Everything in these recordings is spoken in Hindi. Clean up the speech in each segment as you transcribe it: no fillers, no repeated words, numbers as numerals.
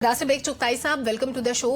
रासिब बेग चुगताई साहब, वेलकम टू द शो।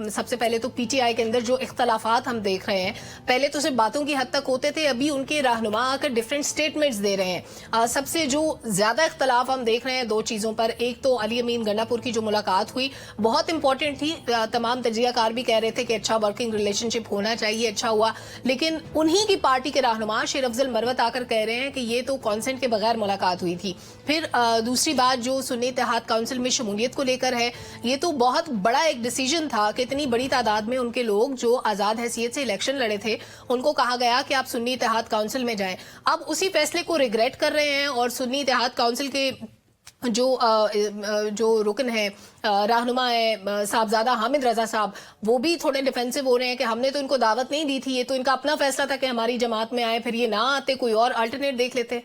सबसे पहले तो पीटीआई के अंदर जो इख्तलाफात हम देख रहे हैं, पहले तो सिर्फ बातों की हद तक होते थे, अभी उनके रहनुमा आकर डिफरेंट स्टेटमेंट्स दे रहे हैं। सबसे जो ज्यादा इख्तलाफ हम देख रहे हैं दो चीजों पर। एक तो अली अमीन गंडापुर की जो मुलाकात हुई बहुत इंपॉर्टेंट थी, तमाम तजियाकार भी कह रहे थे कि अच्छा वर्किंग रिलेशनशिप होना चाहिए, अच्छा हुआ। लेकिन उन्हीं की पार्टी के रहनुमा शेर अफजल मरवत आकर कह रहे हैं कि ये तो कॉन्सेंट के बगैर मुलाकात हुई थी। फिर दूसरी बात जो सुन्नी इत्तेहाद काउंसिल में शमूलियत को लेकर है, ये तो बहुत बड़ा एक डिसीजन था कि इतनी बड़ी तादाद में उनके लोग जो आजाद हैसियत से इलेक्शन लड़े थे उनको कहा गया कि आप सुन्नी इत्तेहाद काउंसिल में जाएं। अब उसी फैसले को रिग्रेट कर रहे हैं और सुन्नी इत्तेहाद काउंसिल के जो रुकन है, रहनुमा है साहबजादा हामिद रजा साहब, वो भी थोड़े डिफेंसिव हो रहे हैं कि हमने तो इनको दावत नहीं दी थी, ये तो इनका अपना फैसला था कि हमारी जमात में आए, फिर ये ना आते कोई और अल्टरनेट देख लेते।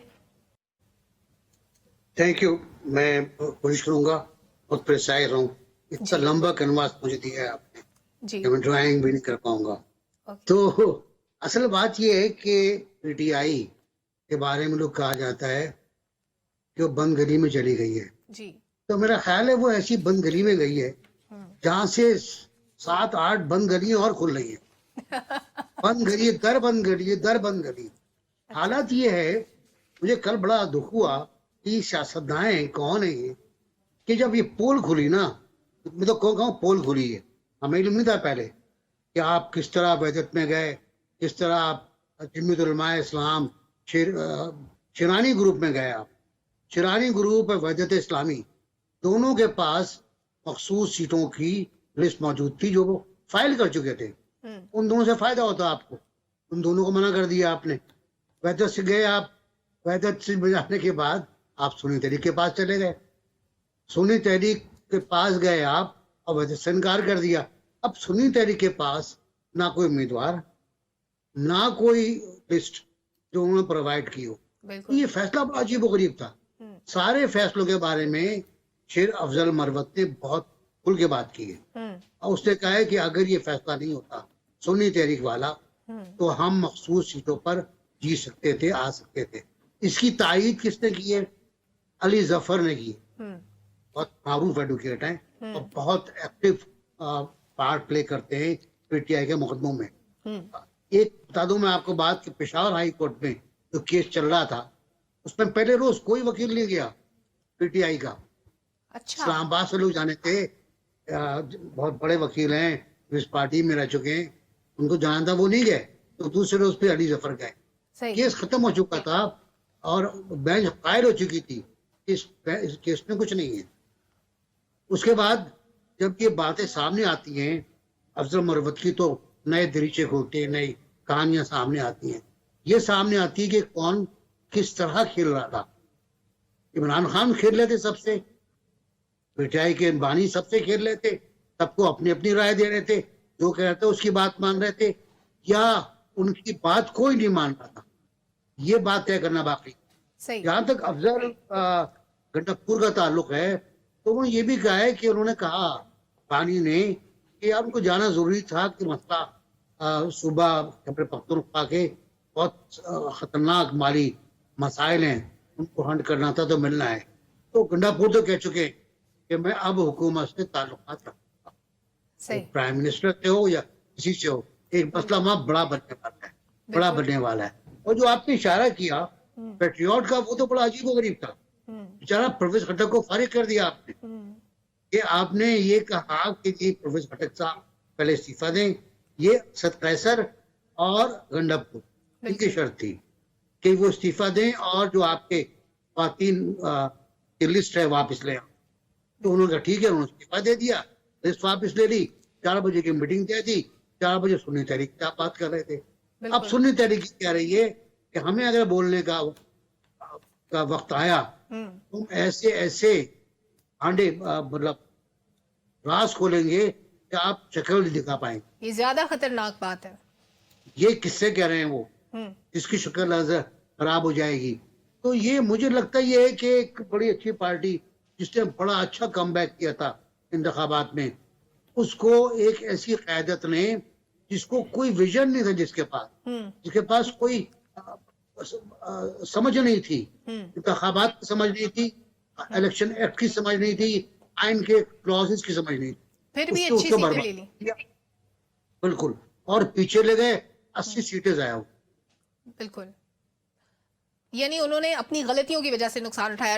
Thank you. मैं कोशिश करूंगा और प्रिसाइज रहूं। इतना लंबा कैनवास मुझे दिया है आपने जी, कि मैं ड्राइंग भी नहीं कर पाऊंगा। तो असल बात यह है कि पीटीआई के बारे में लोग कहा जाता है कि वो बंद गली में चली गई है जी। तो मेरा ख्याल है वो ऐसी बंद गली में गई है जहां से 7-8 बंद गलियां और खुल रही है। बंद गली, दर बंद गली, दर बंद गली। हालात ये है, मुझे कल बड़ा दुख हुआ कि सियासतदान कौन है ये, कि जब ये पोल खुली ना, मैं तो कहूँ पोल खुली है, हमें इल्म नहीं था पहले कि आप किस तरह वहदत में गए, किस तरह आप जमीयत उलमा इस्लाम शिरानी ग्रुप में गए। आप शिरानी ग्रुप और वहदत इस्लामी दोनों के पास मखसूस सीटों की लिस्ट मौजूद थी जो वो फाइल कर चुके थे। उन दोनों से फायदा होता आपको, उन दोनों को मना कर दिया आपने। वहदत से गए आप, वहदत से बजाने के बाद आप सुन्नी तहरीक के पास चले गए, सुन्नी तहरीक के पास गए आप और वहदत से इनकार कर दिया। अब सुन्नी तहरीक के पास ना कोई उम्मीदवार, ना कोई लिस्ट जो उन्होंने प्रोवाइड की हो। ये फैसला बड़ा अजीब गरीब था। सारे फैसलों के बारे में शेर अफजल मरवत ने बहुत खुल के बात की है और उसने कहा है कि अगर ये फैसला नहीं होता सुन्नी तहरीक वाला तो हम मखसूस सीटों पर जीत सकते थे, आ सकते थे। इसकी तायीद किसने की है? अली जफर ने की। बहुत मारूफ एडवोकेट हैं और बहुत एक्टिव पार्ट प्ले करते हैं पीटीआई के मुकदमों में। एक बता दूं मैं आपको बात कि पेशावर हाई कोर्ट में जो केस चल रहा था उसमें पहले रोज कोई वकील नहीं गया पीटीआई का। अच्छा। इस्लामाबाद से लोग जाने थे, बहुत बड़े वकील हैं जो इस पार्टी में रह चुके हैं, उनको जाना था, वो नहीं गए। तो दूसरे रोज पे अली जफर गए। केस खत्म हो चुका था और बेंच कायल हो चुकी थी, इस केस में कुछ नहीं है। उसके बाद जब ये बातें सामने आती हैं अफजल मरवत की, तो नए दरीचे खोलते हैं, नई कहानियां सामने आती हैं। ये सामने आती है कि कौन किस तरह खेल रहा था। इमरान खान खेल लेते सबसे, पीटीआई के बानी सबसे खेल लेते, सबको अपनी अपनी राय दे रहे थे, जो कह रहे थे उसकी बात मान रहे थे, या उनकी बात कोई नहीं मान रहा था। ये बात तय करना बाकी। जहां तक अफजल गंडापुर का ताल्लुक है तो उन्होंने ये भी कहा है कि उन्होंने कहा बानी ने कि उनको जाना जरूरी था कि मसला सूबा खैबर पख्तूनख्वा के बहुत खतरनाक माली मसाइल हैं, उनको हंट करना था तो मिलना है। तो गंडापुर तो कह चुके कि मैं अब हुकूमत से ताल्लुकात रखूंगा, प्राइम मिनिस्टर से हो या किसी से हो, एक मसला वहां बड़ा बनने वाला है, बड़ा बनने वाला है। और जो आपने इशारा किया पेट्रियट का, वो तो बड़ा अजीब और गरीब था। बेचारा प्रोफेसर खट्टक को फारिग कर दिया आपने कि आपने ये कहा कि जी प्रोफेसर खट्टक साहब पहले इस्तीफा दें। ये सतकैसर और गंडापुर इनकी शर्त थी कि वो इस्तीफा दें और जो आपके खातीन की लिस्ट है वापस ले आओ। तो उन्होंने कहा ठीक है, उन्होंने इस्तीफा दे दिया, लिस्ट वापस ले ली। 4 बजे की मीटिंग तय थी, 4 बजे सुन्नी तहरीक की बात कर रहे थे। अब सुन्नी तहरीक कह रही है कि हमें अगर बोलने का वक्त आया तुम ऐसे ऐसे आंडे मतलब राज खोलेंगे कि आप शक्ल नहीं दिखा पाएंगे। ये ज्यादा खतरनाक बात है। ये किससे कह रहे हैं वो, इसकी शक्ल खराब हो जाएगी। तो ये मुझे लगता ये है कि एक बड़ी अच्छी पार्टी जिसने बड़ा अच्छा कमबैक किया था इंतखाबात में, उसको एक ऐसी क़यादत ने जिसको कोई विजन नहीं था, जिसके पास कोई समझ नहीं थी, इंतखाबात की समझ नहीं थी, इलेक्शन एक्ट की समझ नहीं थी, आइन के क्लॉजेस की समझ नहीं, फिर भी उससे अच्छी उसको सीटें बर्बाद ले ली। किया। बिल्कुल, और पीछे ले गए 80 सीटें जाया हो। बिल्कुल, यानी उन्होंने अपनी गलतियों की वजह से नुकसान उठाया।